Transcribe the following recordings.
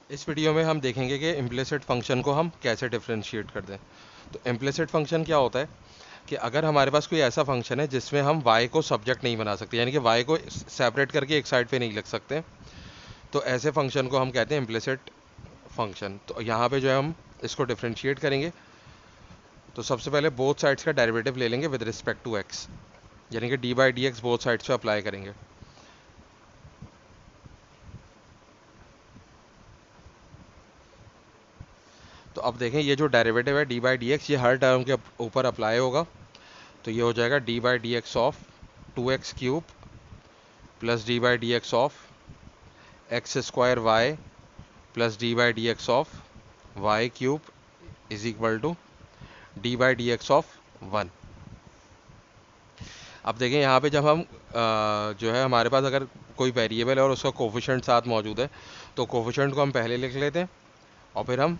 इस वीडियो में हम देखेंगे कि इम्प्लिसिट फंक्शन को हम कैसे डिफरेंशिएट कर दें। तो इम्प्लिसिट फंक्शन क्या होता है कि अगर हमारे पास कोई ऐसा फंक्शन है जिसमें हम y को सब्जेक्ट नहीं बना सकते, यानी कि y को सेपरेट करके एक साइड पे नहीं लिख सकते, तो ऐसे फंक्शन को हम कहते हैं इम्प्लिसिट फंक्शन। तो यहाँ पे जो है हम इसको डिफरेंशिएट करेंगे। तो सबसे पहले बोथ साइड्स का डेरिवेटिव ले लेंगे विद रिस्पेक्ट टू x, यानी कि D by d x both sides पे अप्लाई करेंगे। तो अब देखें ये जो डेरिवेटिव है डी बाई डी एक्स, ये हर टर्म के ऊपर अप्लाई होगा। तो ये हो जाएगा d by d x of 2x³ plus d by d x of x² y plus d by d x of y³ is equal to d by d x of 1। अब देखें यहाँ पे जब हम जो है हमारे पास अगर कोई वेरिएबल है और उसका कोफिशिएंट साथ मौजूद है, तो कोफिशिएंट को हम पहले लिख लेते हैं और फिर हम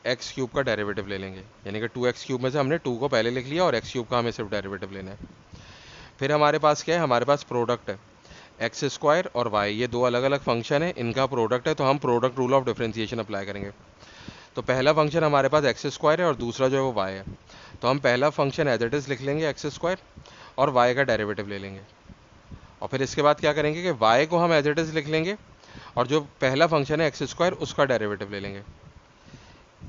x³ का डेरिवेटिव ले लेंगे, यानी कि 2x³ में से हमने 2 को पहले लिख लिया और x³ का हमें सिर्फ डेरिवेटिव लेना है। फिर हमारे पास क्या है, हमारे पास प्रोडक्ट है x² और y, ये दो अलग अलग फंक्शन है, इनका प्रोडक्ट है, तो हम product rule of differentiation apply करेंगे। तो पहला फंक्शन हमारे पास x² है और दूसरा जो है वो y है। तो हम पहला फंक्शन एज इट इज़ लिख लेंगे x² और y का डेरिवेटिव ले लेंगे। और फिर इसके बाद क्या करेंगे कि y को हम एज इट इज़ लिख लेंगे और जो पहला फंक्शन है x² उसका डेरिवेटिव ले लेंगे।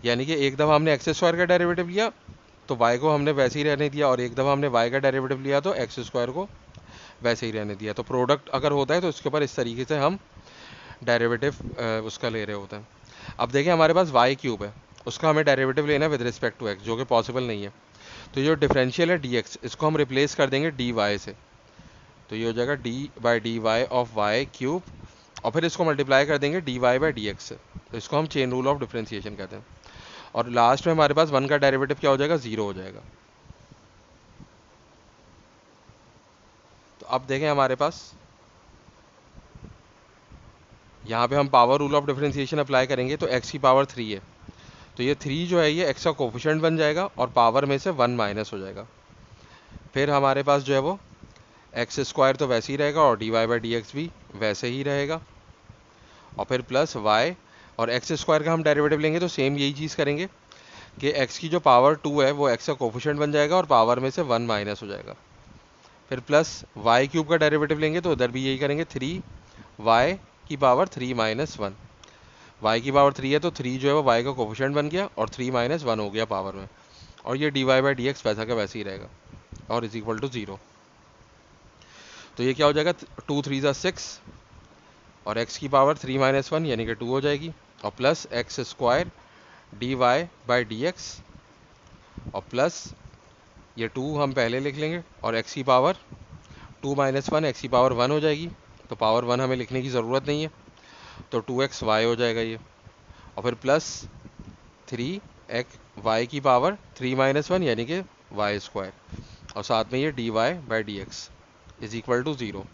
यानी कि एक दफ़ा हमने x² का डेरिवेटिव लिया तो y को हमने वैसे ही रहने दिया, और एक दफ़ा हमने y का डेरिवेटिव लिया तो x² को वैसे ही रहने दिया। तो प्रोडक्ट अगर होता है तो इसके ऊपर इस तरीके से हम डेरिवेटिव उसका ले रहे होते हैं। अब देखें हमारे पास y³ है, उसका हमें डेरिवेटिव लेना है विद रिस्पेक्ट टू x, जो कि पॉसिबल नहीं है। तो ये जो डिफरेंशियल है dx, इसको हम रिप्लेस कर देंगे dy से। तो ये हो जाएगा d by d y of y³ और फिर इसको मल्टीप्लाई कर देंगे dy बाई dx से। तो इसको हम चेन रूल ऑफ डिफरेंशिएशन कहते हैं। और लास्ट में हमारे पास 1 का डेरिवेटिव क्या हो जाएगा, 0 हो जाएगा। तो अब देखें हमारे पास यहाँ पे हम power rule of differentiation apply करेंगे, तो x की पावर 3 है, तो ये 3 जो है ये x का कोफिशिएंट बन जाएगा और पावर में से 1 माइनस हो जाएगा। फिर हमारे पास जो है वो x² तो वैसे ही रहेगा और dy बाई डी एक्स भी वैसे ही रहेगा, और फिर प्लस y, और x² का हम डेरिवेटिव लेंगे तो सेम यही चीज़ करेंगे कि x की जो पावर 2 है वो x का कोफिशिएंट बन जाएगा और पावर में से 1 माइनस हो जाएगा। फिर प्लस y³ का डेरिवेटिव लेंगे तो उधर भी यही करेंगे, 3y की पावर 3 माइनस 1। y की पावर 3 है तो 3 जो है वो y का कोफिशिएंट बन गया और 3 माइनस 1 हो गया पावर में, और ये dy बाई डी एक्स वैसा का वैसे ही रहेगा और इज इक्वल टू 0। तो ये क्या हो जाएगा, 2 3 ज़ा 6 और x की पावर 3 माइनस 1 यानी कि 2 हो जाएगी, और plus x² dy by d x, और प्लस ये 2 हम पहले लिख लेंगे और x की पावर 2 माइनस 1 x की पावर 1 हो जाएगी, तो पावर 1 हमें लिखने की ज़रूरत नहीं है, तो 2xy हो जाएगा ये, और फिर प्लस 3y की पावर 3 माइनस 1 यानी कि y², और साथ में ये dy by d x is equal to 0।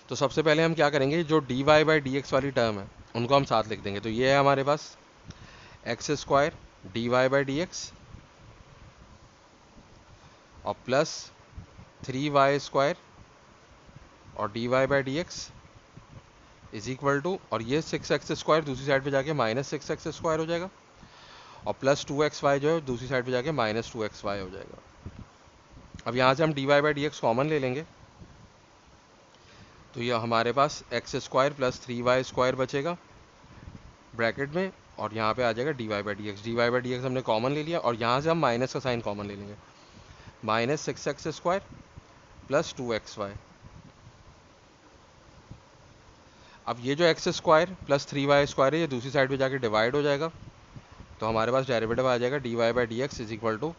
तो सबसे पहले हम क्या करेंगे, जो dy बाई डी एक्स वाली टर्म है उनको हम साथ लिख देंगे। तो ये है हमारे पास x² dy by d x और प्लस 3y² और dy by d x is equal to, और ये 6x² दूसरी साइड पे जाके माइनस 6x² हो जाएगा, और प्लस 2xy जो है दूसरी साइड पे जाके माइनस 2xy हो जाएगा। अब यहाँ से हम dy by d x common ले लेंगे, तो ये हमारे पास x² प्लस 3y² बचेगा ब्रैकेट में, और यहाँ पे आ जाएगा dy by d x. dy by d x हमने कॉमन ले लिया और यहाँ से हम माइनस का साइन कॉमन ले लेंगे, माइनस 6x² प्लस 2xy। अब ये जो x² प्लस 3y² है ये दूसरी साइड पे जाके डिवाइड हो जाएगा, तो हमारे पास डेरिवेटिव आ जाएगा dy by d x is equal to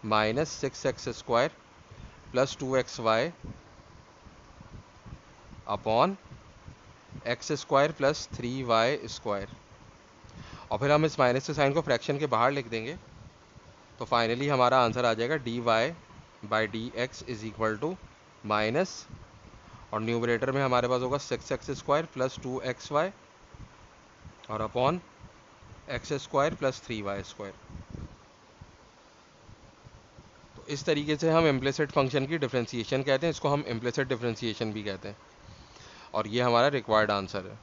minus 6x² plus 2xy upon x² plus 3y²। और फिर हम इस माइनस के साइन को फ्रैक्शन के बाहर लिख देंगे, तो फाइनली हमारा आंसर आ जाएगा dy by d x is equal to minus, और न्यूमरेटर में हमारे पास होगा 6x² प्लस 2xy और अपॉन x² प्लस 3y²। तो इस तरीके से हम इम्प्लिसिट फंक्शन की डिफरेंशिएशन कहते हैं, इसको हम इम्प्लिसिट डिफरेंशिएशन भी कहते हैं, और ये हमारा रिक्वायर्ड आंसर है।